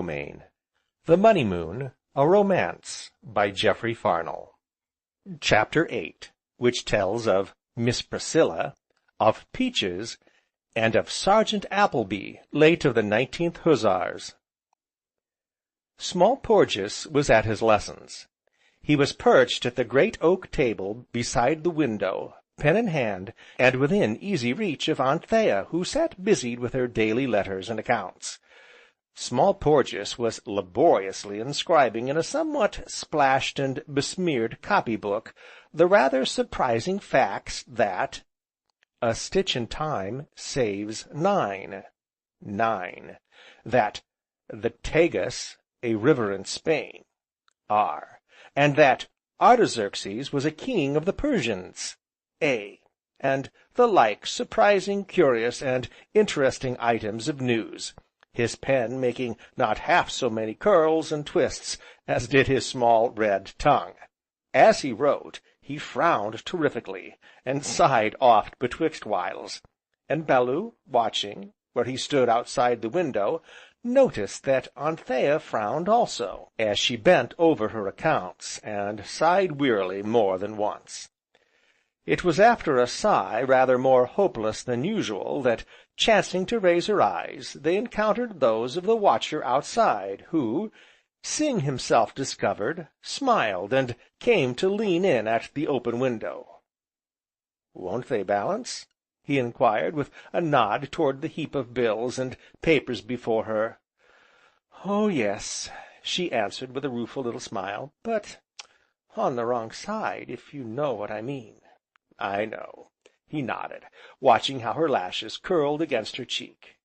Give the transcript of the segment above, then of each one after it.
The Money Moon, a Romance, by Jeffery Farnol. Chapter 8, which tells of Miss Priscilla, of Peaches, and of Sergeant Appleby, late of the 19th Hussars. Small Porges was at his lessons. He was perched at the great oak table beside the window, pen in hand, and within easy reach of Anthea, who sat busied with her daily letters and accounts. Small Porges was laboriously inscribing in a somewhat splashed and besmeared copy-book the rather surprising facts that a stitch in time saves 9, that the Tagus, a river in Spain, R, and that Artaxerxes was a king of the Persians, A, and the like surprising, curious, and interesting items of news, his pen making not half so many curls and twists as did his small red tongue. As he wrote, he frowned terrifically, and sighed oft betwixt whiles, and Bellew, watching, where he stood outside the window, noticed that Anthea frowned also, as she bent over her accounts, and sighed wearily more than once. It was after a sigh rather more hopeless than usual that, chancing to raise her eyes, they encountered those of the watcher outside, who, seeing himself discovered, smiled, and came to lean in at the open window. "Won't they balance?" he inquired, with a nod toward the heap of bills and papers before her. "Oh yes," she answered with a rueful little smile, "but on the wrong side, if you know what I mean." "I know," he nodded, watching how her lashes curled against her cheek.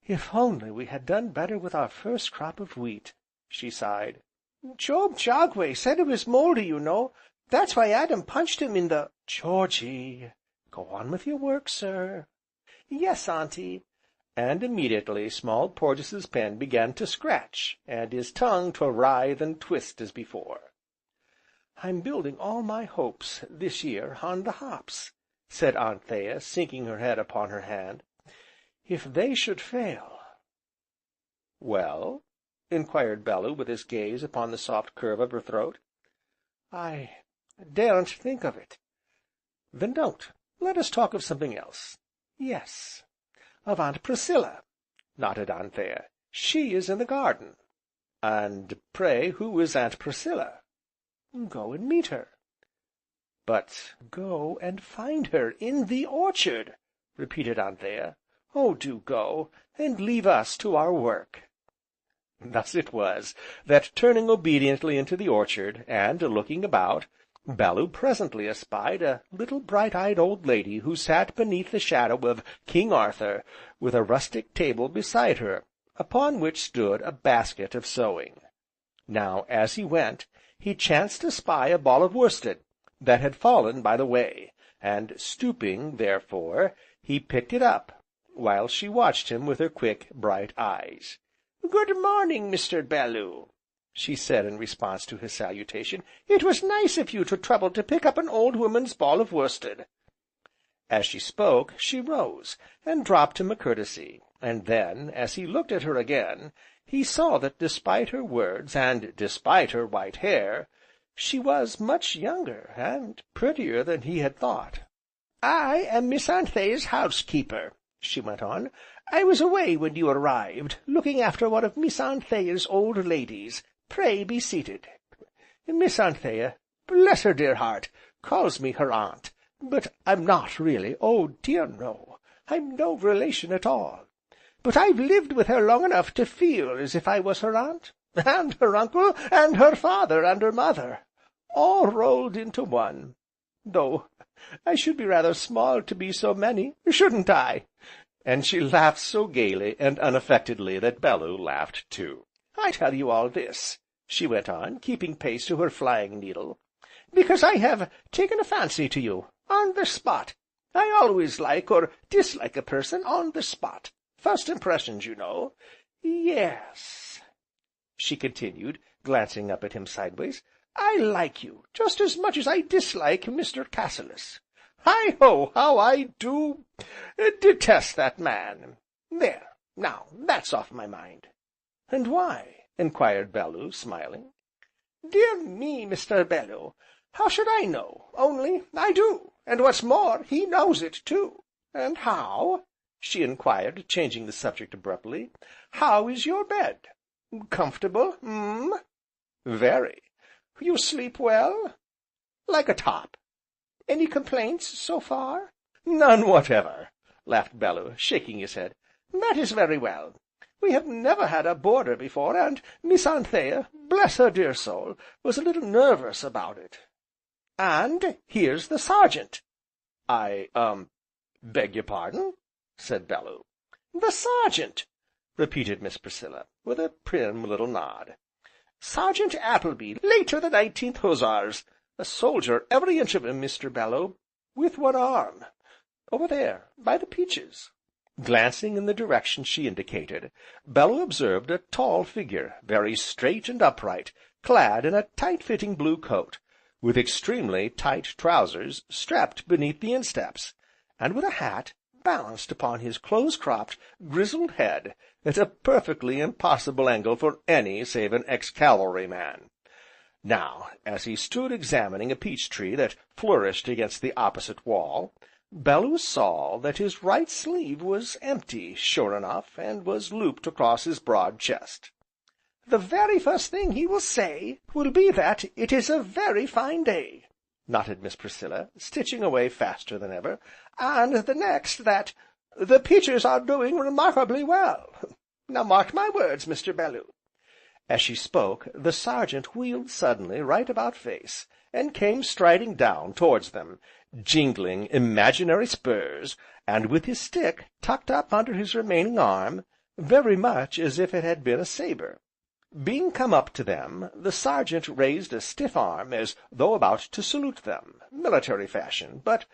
"If only we had done better with our first crop of wheat," she sighed. "Job Jogway said it was mouldy, you know, that's why Adam punched him in the—" "Georgy, go on with your work, sir." "Yes, Auntie," and immediately Small Porges's pen began to scratch, and his tongue to writhe and twist as before. "I'm building all my hopes, this year, on the hops," said Anthea, sinking her head upon her hand. "If they should fail—" "Well?" inquired Bellew, with his gaze upon the soft curve of her throat. "I daren't think of it." "Then don't. Let us talk of something else." "Yes, of Aunt Priscilla," nodded Anthea. "She is in the garden." "And pray who is Aunt Priscilla?" "Go and meet her." "But—" "Go and find her in the orchard," repeated Anthea. "Oh, do go, and leave us to our work." Thus it was that, turning obediently into the orchard, and looking about, Bellew presently espied a little bright-eyed old lady who sat beneath the shadow of King Arthur, with a rustic table beside her, upon which stood a basket of sewing. Now, as he went, he chanced to spy a ball of worsted, that had fallen by the way, and stooping, therefore, he picked it up, while she watched him with her quick, bright eyes. "Good morning, Mr. Bellew," she said in response to his salutation. "It was nice of you to trouble to pick up an old woman's ball of worsted." As she spoke, she rose, and dropped him a courtesy, and then, as he looked at her again, he saw that despite her words, and despite her white hair, she was much younger, and prettier than he had thought. "I am Miss Anthea's housekeeper," she went on. "I was away when you arrived, looking after one of Miss Anthea's old ladies. Pray be seated. Miss Anthea, bless her dear heart, calls me her aunt, but I'm not really, oh dear no, I'm no relation at all. But I've lived with her long enough to feel as if I was her aunt, and her uncle, and her father, and her mother, all rolled into one. Though I should be rather small to be so many, shouldn't I?" And she laughed so gaily and unaffectedly that Bellew laughed too. "I tell you all this," she went on, keeping pace to her flying needle, "because I have taken a fancy to you, on the spot. I always like or dislike a person on the spot. First impressions, you know. Yes," she continued, glancing up at him sideways, "I like you just as much as I dislike Mr. Cassilis. Hi ho! How I do detest that man. There, now, that's off my mind." "And why?" enquired Bellew, smiling. "Dear me, Mr. Bellew, how should I know, only I do, and what's more, he knows it too." "And how?" she enquired, changing the subject abruptly, "how is your bed? Comfortable, "Very." "You sleep well?" "Like a top." "Any complaints, so far?" "None whatever," laughed Bellew, shaking his head. "That is very well. We have never had a boarder before, and Miss Anthea, bless her dear soul, was a little nervous about it. And here's the Sergeant." "I beg your pardon?" said Bellew. "The Sergeant!" repeated Miss Priscilla, with a prim little nod. "Sergeant Appleby, late of the 19th Hussars, a soldier every inch of him, Mr. Bellew, with one arm. Over there, by the peaches." Glancing in the direction she indicated, Bellew observed a tall figure, very straight and upright, clad in a tight fitting blue coat, with extremely tight trousers strapped beneath the insteps, and with a hat balanced upon his close-cropped, grizzled head at a perfectly impossible angle for any save an ex-cavalryman. Now, as he stood examining a peach tree that flourished against the opposite wall, Bellew saw that his right sleeve was empty, sure enough, and was looped across his broad chest. "The very first thing he will say will be that it is a very fine day," nodded Miss Priscilla, stitching away faster than ever, "and the next that the peaches are doing remarkably well. Now mark my words, Mr. Bellew." As she spoke, the Sergeant wheeled suddenly right about face, and came striding down towards them, jingling imaginary spurs, and with his stick tucked up under his remaining arm, very much as if it had been a sabre. Being come up to them, the Sergeant raised a stiff arm as though about to salute them, military fashion, but,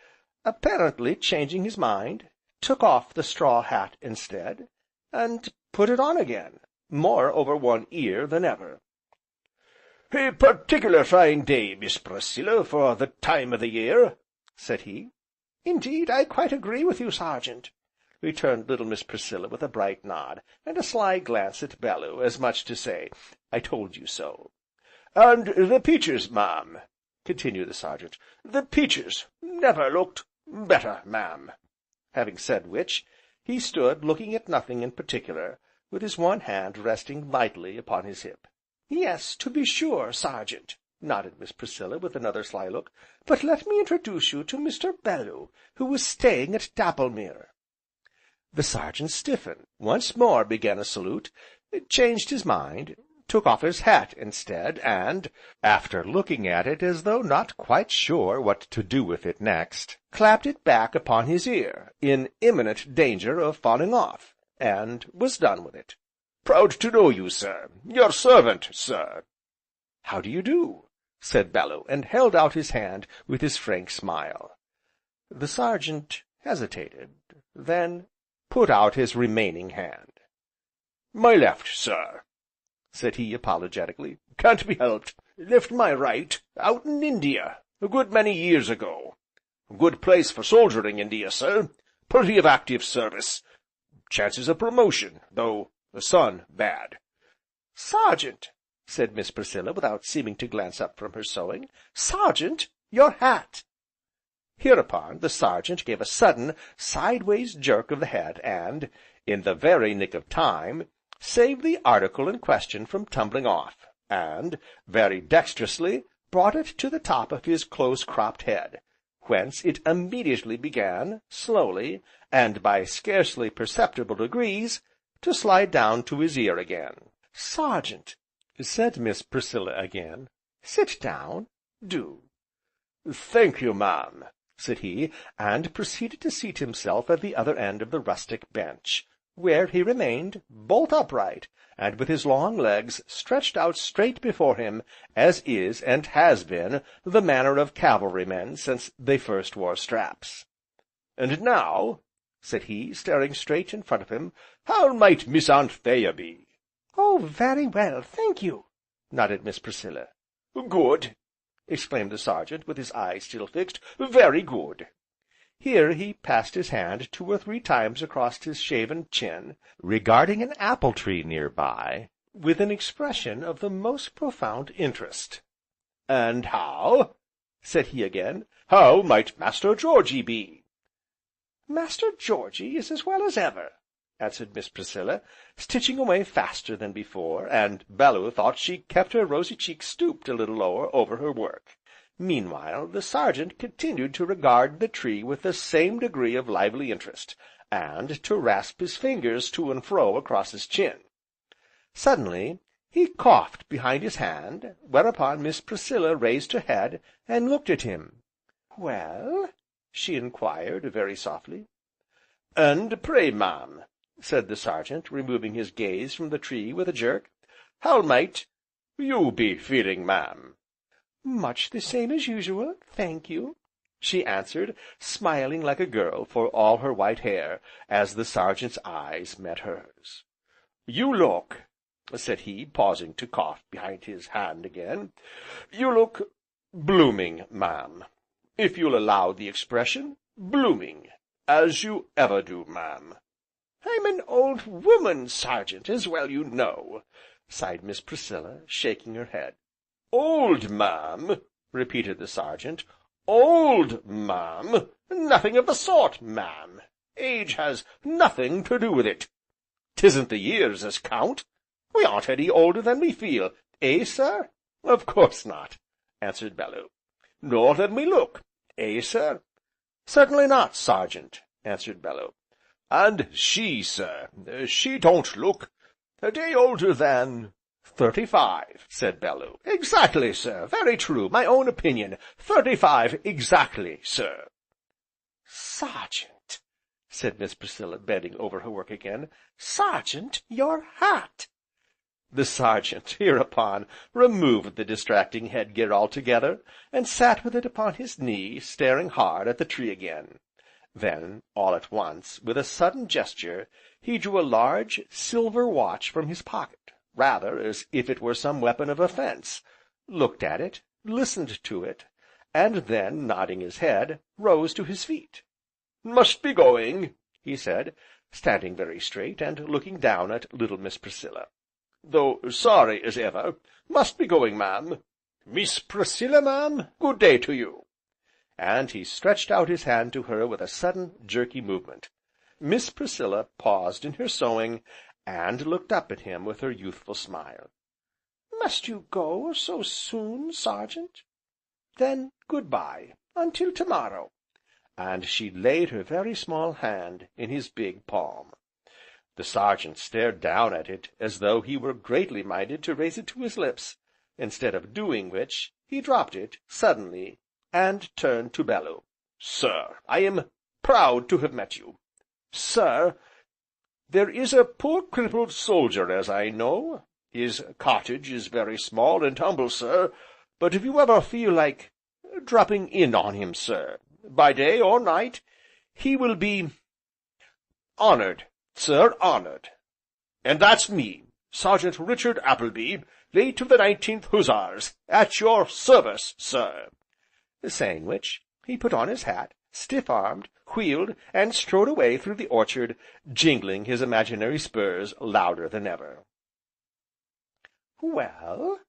apparently changing his mind, took off the straw hat instead, and put it on again, more over one ear than ever. "A particular fine day, Miss Priscilla, for the time of the year," said he. "Indeed, I quite agree with you, Sergeant," returned little Miss Priscilla with a bright nod, and a sly glance at Bellew, as much to say, "I told you so." "And the peaches, ma'am," continued the Sergeant, "the peaches never looked better, ma'am." Having said which, he stood looking at nothing in particular, with his one hand resting lightly upon his hip. "Yes, to be sure, Sergeant," nodded Miss Priscilla with another sly look, "but let me introduce you to Mr. Bellew, who is staying at Dapplemere." The Sergeant stiffened, once more began a salute, changed his mind, took off his hat instead, and, after looking at it as though not quite sure what to do with it next, clapped it back upon his ear, in imminent danger of falling off, and was done with it. "Proud to know you, sir. Your servant, sir." "How do you do?" said Bellew, and held out his hand with his frank smile. The Sergeant hesitated, then put out his remaining hand. "My left, sir," said he apologetically. "Can't be helped. Left my right, out in India, a good many years ago. Good place for soldiering, India, sir. Plenty of active service. Chances of promotion, though the son bad." "Sergeant," said Miss Priscilla, without seeming to glance up from her sewing, "Sergeant, your hat!" Hereupon, the Sergeant gave a sudden, sideways jerk of the head, and, in the very nick of time, saved the article in question from tumbling off, and, very dexterously, brought it to the top of his close-cropped head, whence it immediately began, slowly, and by scarcely perceptible degrees, to slide down to his ear again. "Sergeant," said Miss Priscilla again, "sit down, do." "Thank you, ma'am," said he, and proceeded to seat himself at the other end of the rustic bench, where he remained, bolt upright, and with his long legs stretched out straight before him, as is, and has been, the manner of cavalrymen since they first wore straps. "And now," said he, staring straight in front of him, "how might Miss Anthea be?" "Oh, very well, thank you," nodded Miss Priscilla. "Good!" exclaimed the Sergeant, with his eyes still fixed, "very good!" Here he passed his hand 2 or 3 times across his shaven chin, regarding an apple tree near by, with an expression of the most profound interest. "And how," said he again, "how might Master Georgy be?" "Master Georgy is as well as ever," answered Miss Priscilla, stitching away faster than before, and Bellew thought she kept her rosy cheeks stooped a little lower over her work. Meanwhile, the Sergeant continued to regard the tree with the same degree of lively interest, and to rasp his fingers to and fro across his chin. Suddenly, he coughed behind his hand, whereupon Miss Priscilla raised her head, and looked at him. "Well?" she inquired, very softly. "And pray, ma'am," said the Sergeant, removing his gaze from the tree with a jerk, "how might you be feeling, ma'am?" "Much the same as usual, thank you," she answered, smiling like a girl for all her white hair, as the Sergeant's eyes met hers. "You look," said he, pausing to cough behind his hand again, "you look blooming, ma'am, if you'll allow the expression, blooming, as you ever do, ma'am." "I'm an old woman, Sergeant, as well you know," sighed Miss Priscilla, shaking her head. "Old, ma'am!" repeated the Sergeant. "Old, ma'am! Nothing of the sort, ma'am. Age has nothing to do with it. 'Tisn't the years as count. We aren't any older than we feel, sir?" "Of course not," answered Bellew. "Nor than we look, sir?" "Certainly not, Sergeant," answered Bellew. "And she, sir, she don't look a day older than 35, said Bellew. "Exactly, sir, very true, my own opinion, 35 exactly, sir." "Sergeant!" said Miss Priscilla, bending over her work again, "Sergeant, your hat!" The Sergeant, hereupon, removed the distracting headgear altogether, and sat with it upon his knee, staring hard at the tree again. Then, all at once, with a sudden gesture, he drew a large, silver watch from his pocket, rather as if it were some weapon of offence, looked at it, listened to it, and then, nodding his head, rose to his feet. "Must be going," he said, standing very straight, and looking down at little Miss Priscilla. "Though sorry as ever, must be going, ma'am. Miss Priscilla, ma'am, good day to you." And he stretched out his hand to her with a sudden, jerky movement. Miss Priscilla paused in her sewing, and looked up at him with her youthful smile. "Must you go so soon, Sergeant? Then good bye, until to-morrow," and she laid her very small hand in his big palm. The Sergeant stared down at it as though he were greatly minded to raise it to his lips, instead of doing which, he dropped it, suddenly, and turned to Bellew. "Sir, I am proud to have met you. Sir, there is a poor crippled soldier as I know. His cottage is very small and humble, sir, but if you ever feel like dropping in on him, sir, by day or night, he will be honoured, sir, honoured. And that's me, Sergeant Richard Appleby, late of the 19th Hussars, at your service, sir." Saying which, he put on his hat, stiff-armed, wheeled, and strode away through the orchard, jingling his imaginary spurs louder than ever. "Well?"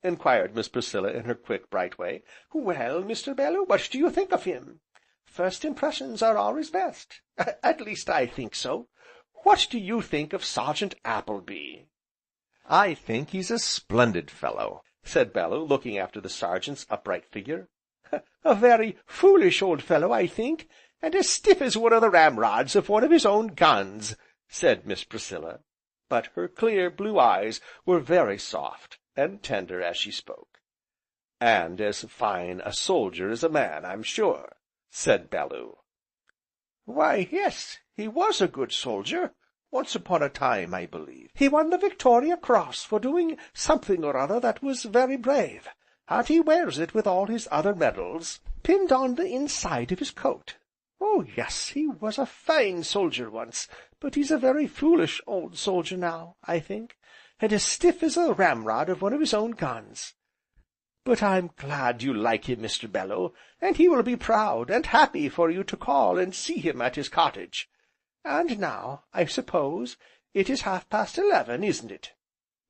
enquired Miss Priscilla in her quick, bright way. "Well, Mr. Bellew, what do you think of him? First impressions are always best. At least I think so. What do you think of Sergeant Appleby?" "I think he's a splendid fellow," said Bellew, looking after the Sergeant's upright figure. "A very foolish old fellow, I think, and as stiff as one of the ramrods of one of his own guns," said Miss Priscilla, but her clear, blue eyes were very soft, and tender as she spoke. "And as fine a soldier as a man, I'm sure," said Bellew. "Why, yes, he was a good soldier, once upon a time, I believe. He won the Victoria Cross for doing something or other that was very brave, and he wears it with all his other medals, pinned on the inside of his coat. Oh yes, he was a fine soldier once, but he's a very foolish old soldier now, I think, and as stiff as a ramrod of one of his own guns. But I'm glad you like him, Mr. Bellew, and he will be proud and happy for you to call and see him at his cottage. And now, I suppose, it is 11:30, isn't it?"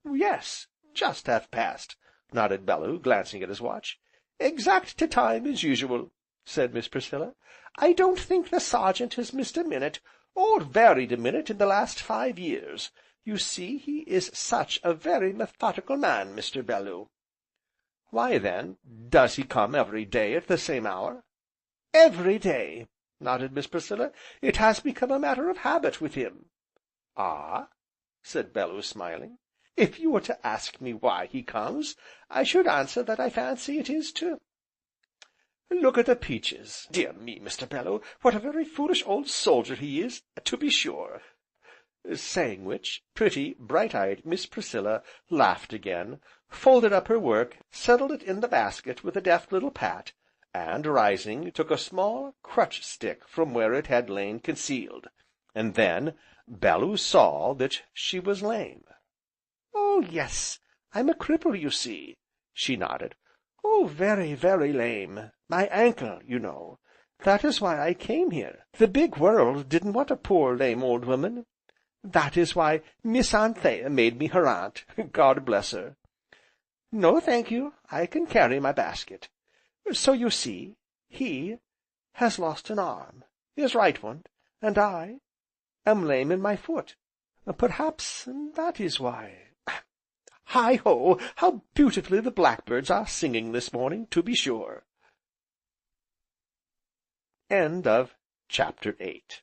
"Yes, just half-past," nodded Bellew, glancing at his watch. "Exact to time, as usual," said Miss Priscilla. "I don't think the Sergeant has missed a minute, or varied a minute in the last 5 years. You see, he is such a very methodical man, Mr. Bellew." "Why then, does he come every day at the same hour?" "Every day," nodded Miss Priscilla. "It has become a matter of habit with him." "Ah?" said Bellew, smiling. "If you were to ask me why he comes, I should answer that I fancy it is to look at the peaches. Dear me, Mr. Bellew, what a very foolish old soldier he is, to be sure!" Saying which, pretty, bright eyed Miss Priscilla laughed again, folded up her work, settled it in the basket with a deft little pat, and rising, took a small crutch stick from where it had lain concealed, and then Bellew saw that she was lame. "Oh yes, I'm a cripple, you see," she nodded. "Oh, very, very lame. My ankle, you know. That is why I came here. The big world didn't want a poor, lame old woman. That is why Miss Anthea made me her aunt, God bless her. No, thank you, I can carry my basket. So you see, he has lost an arm, his right one, and I am lame in my foot. Perhaps that is why. Hi ho! How beautifully the blackbirds are singing this morning, to be sure!" Chapter 8